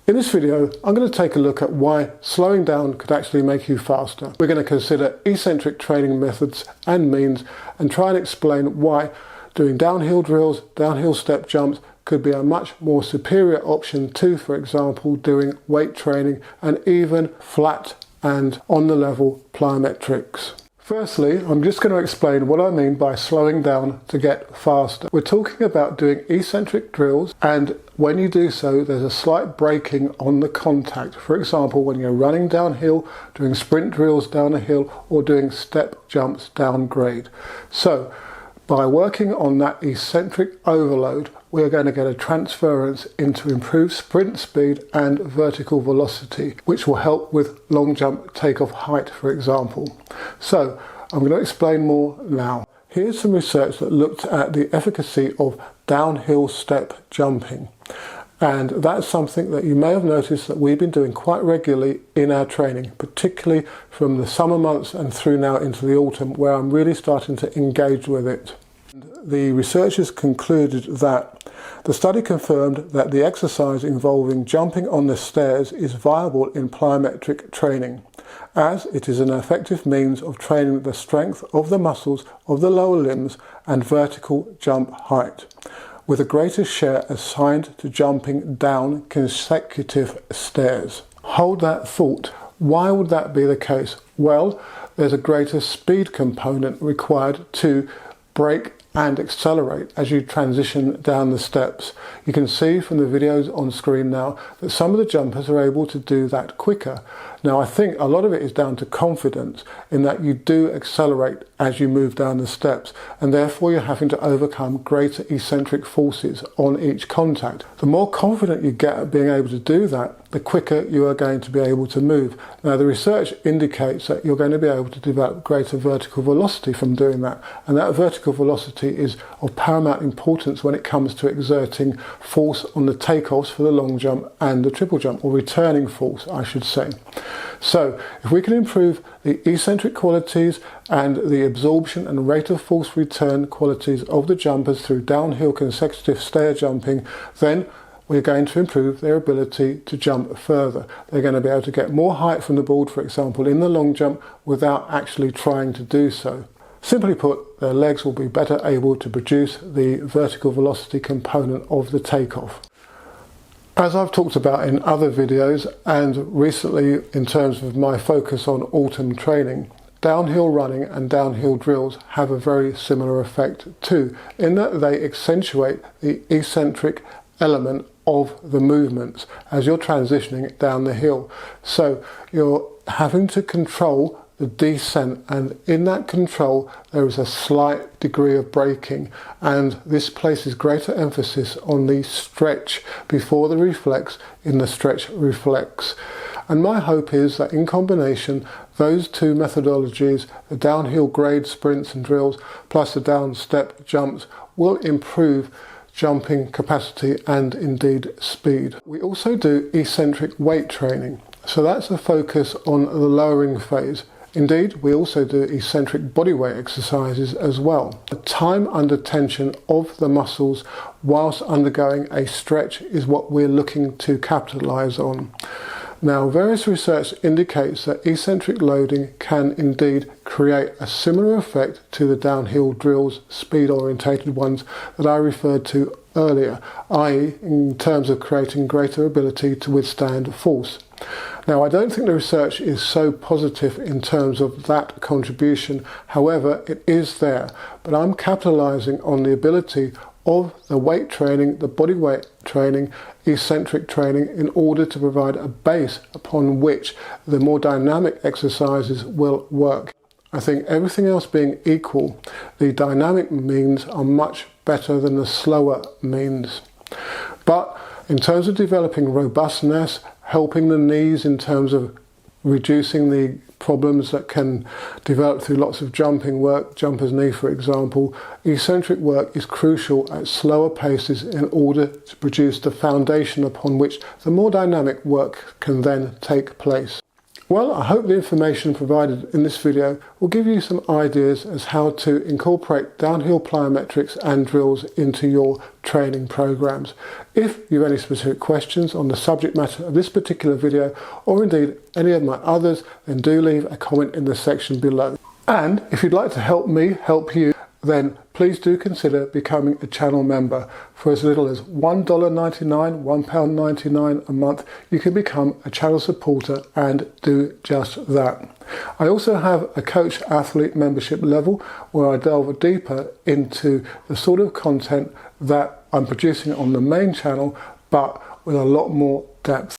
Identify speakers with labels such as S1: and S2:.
S1: In this video, I'm going to take a look at why slowing down could actually make you faster. We're going to consider eccentric training methods and means and try and explain why doing downhill drills, downhill step jumps could be a much more superior option to, for example, doing weight training and even flat and on the level plyometrics. Firstly, I'm just going to explain what I mean by slowing down to get faster. We're talking about doing eccentric drills, and when you do so, there's a slight braking on the contact. For example, when you're running downhill, doing sprint drills down a hill, or doing step jumps down grade. So, by working on that eccentric overload, we are going to get a transference into improved sprint speed and vertical velocity, which will help with long jump takeoff height, for example. So I'm going to explain more now. Here's some research that looked at the efficacy of downhill step jumping. And that's something that you may have noticed that we've been doing quite regularly in our training, particularly from the summer months and through now into the autumn, where I'm really starting to engage with it. The researchers concluded that the study confirmed that the exercise involving jumping on the stairs is viable in plyometric training, as it is an effective means of training the strength of the muscles of the lower limbs and vertical jump height, with a greater share assigned to jumping down consecutive stairs. Hold that thought. Why would that be the case? Well, there's a greater speed component required to brake and accelerate as you transition down the steps. You can see from the videos on screen now that some of the jumpers are able to do that quicker. Now, I think a lot of it is down to confidence in that you do accelerate as you move down the steps, and therefore you're having to overcome greater eccentric forces on each contact. The more confident you get at being able to do that, the quicker you are going to be able to move. Now, the research indicates that you're going to be able to develop greater vertical velocity from doing that, and that vertical velocity is of paramount importance when it comes to exerting force on the takeoffs for the long jump and the triple jump, or returning force, I should say. So, if we can improve the eccentric qualities and the absorption and rate of force return qualities of the jumpers through downhill consecutive stair jumping, then we're going to improve their ability to jump further. They're going to be able to get more height from the board, for example, in the long jump without actually trying to do so. Simply put, their legs will be better able to produce the vertical velocity component of the takeoff. As I've talked about in other videos and recently in terms of my focus on autumn training, downhill running and downhill drills have a very similar effect too, in that they accentuate the eccentric element of the movements as you're transitioning down the hill. So you're having to control the descent, and in that control there is a slight degree of braking, and this places greater emphasis on the stretch before the reflex in the stretch reflex. And my hope is that in combination, those two methodologies, the downhill grade sprints and drills plus the down step jumps, will improve jumping capacity and indeed speed. We also do eccentric weight training, so that's a focus on the lowering phase. Indeed, we also do eccentric bodyweight exercises as well. The time under tension of the muscles whilst undergoing a stretch is what we're looking to capitalize on. Now, various research indicates that eccentric loading can indeed create a similar effect to the downhill drills, speed-orientated ones that I referred to earlier, i.e. in terms of creating greater ability to withstand force. Now, I don't think the research is so positive in terms of that contribution. However, it is there, but I'm capitalizing on the ability of the weight training, the body weight training, eccentric training, in order to provide a base upon which the more dynamic exercises will work. I think everything else being equal, the dynamic means are much better than the slower means. But in terms of developing robustness, helping the knees in terms of reducing the problems that can develop through lots of jumping work, jumper's knee for example, eccentric work is crucial at slower paces in order to produce the foundation upon which the more dynamic work can then take place. Well, I hope the information provided in this video will give you some ideas as how to incorporate downhill plyometrics and drills into your training programs. If you have any specific questions on the subject matter of this particular video, or indeed any of my others, then do leave a comment in the section below. And if you'd like to help me help you, then please do consider becoming a channel member. For as little as $1.99, £1.99 a month, you can become a channel supporter and do just that. I also have a coach athlete membership level where I delve deeper into the sort of content that I'm producing on the main channel, but with a lot more depth.